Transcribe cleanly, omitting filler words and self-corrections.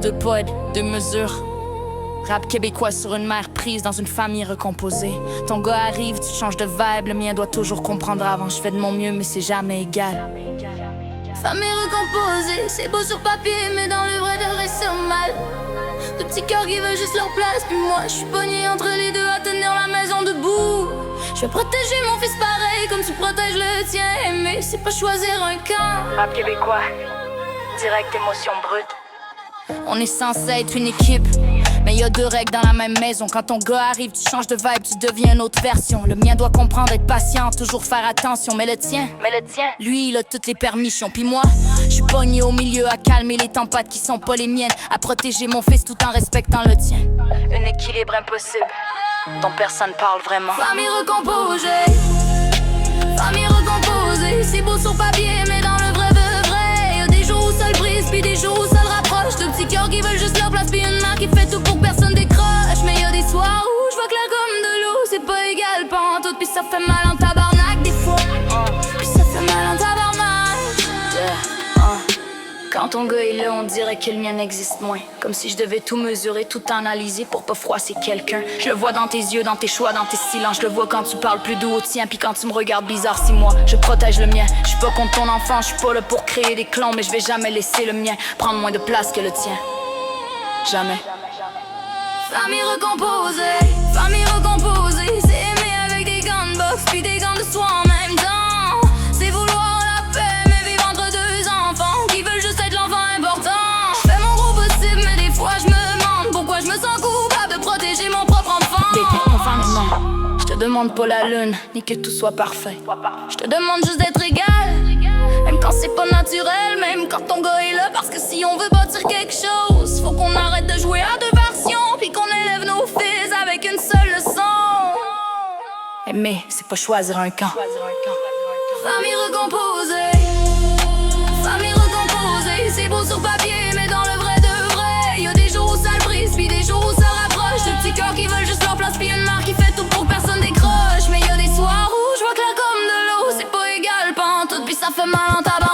deux poètes, deux mesures. Rap québécois sur une mer prise dans une famille recomposée. Ton gars arrive, tu changes de vibe, le mien doit toujours comprendre avant. Je fais de mon mieux, mais c'est jamais égal. Famille recomposée, c'est beau sur papier, mais dans le vrai de vrai c'est mal. De petits cœurs qui veulent juste leur place, puis moi je suis pogné entre les deux à tenir la maison debout. Je vais protéger mon fils pareil comme tu protèges le tien. Aimer, c'est pas choisir un camp. Rap québécois, direct émotion brute. On est censé être une équipe, mais y a deux règles dans la même maison. Quand ton gars arrive, tu changes de vibe, tu deviens une autre version. Le mien doit comprendre, être patient, toujours faire attention. Mais le tien, lui, il a toutes les permissions. Puis moi, je suis pogné au milieu à calmer les tempêtes qui sont pas les miennes, à protéger mon fils tout en respectant le tien. Un équilibre impossible, dont personne parle vraiment. Famille recomposée, c'est beau sur papier, mais dans le vrai de vrai, y'a des jours où ça le brise, puis des jours où ça le rapproche. De petits cœurs qui veulent juste leur place, puis une mère qui fait tout pour que personne décroche. Mais y'a des soirs où je vois clair comme de l'eau, c'est pas égal, pas en tout, puis ça fait mal en tabarnak des fois. Puis ça fait mal en tabarnak. Quand ton gars est là, on dirait que le mien n'existe moins. Comme si je devais tout mesurer, tout analyser pour pas froisser quelqu'un. Je le vois dans tes yeux, dans tes choix, dans tes silences. Je le vois quand tu parles plus doux au tien, puis quand tu me regardes bizarre, si moi je protège le mien. Je suis pas contre ton enfant, je suis pas là pour créer des clans, mais je vais jamais laisser le mien prendre moins de place que le tien. Jamais. Famille recomposée, c'est aimer avec des gants de boxe, puis des gants de soie en même temps. C'est vouloir la paix, mais vivre entre deux enfants qui veulent juste être l'enfant important. Je fais mon gros possible, mais des fois je me demande pourquoi je me sens coupable de protéger mon propre enfant. T'es enfant, non. Je te demande pas la lune, ni que tout soit parfait. Je te demande juste d'être égal, même quand c'est pas naturel, même quand ton gars est là. Parce que si on veut bâtir quelque chose, faut qu'on arrête de jouer à deux versions, puis qu'on élève nos fils avec une seule leçon. Aimer, c'est pas choisir un camp. Famille recomposée, c'est beau sur papier, mais dans le vrai de vrai, y'a des jours où ça le brise, puis des jours où ça rapproche. De petits cœurs qui veulent juste leur place, puis une mère qui fait tout pour que personne décroche. Mais y'a des soirs où je vois clair comme de l'eau, c'est pas égal, pas en tout, puis ça fait mal en tabac.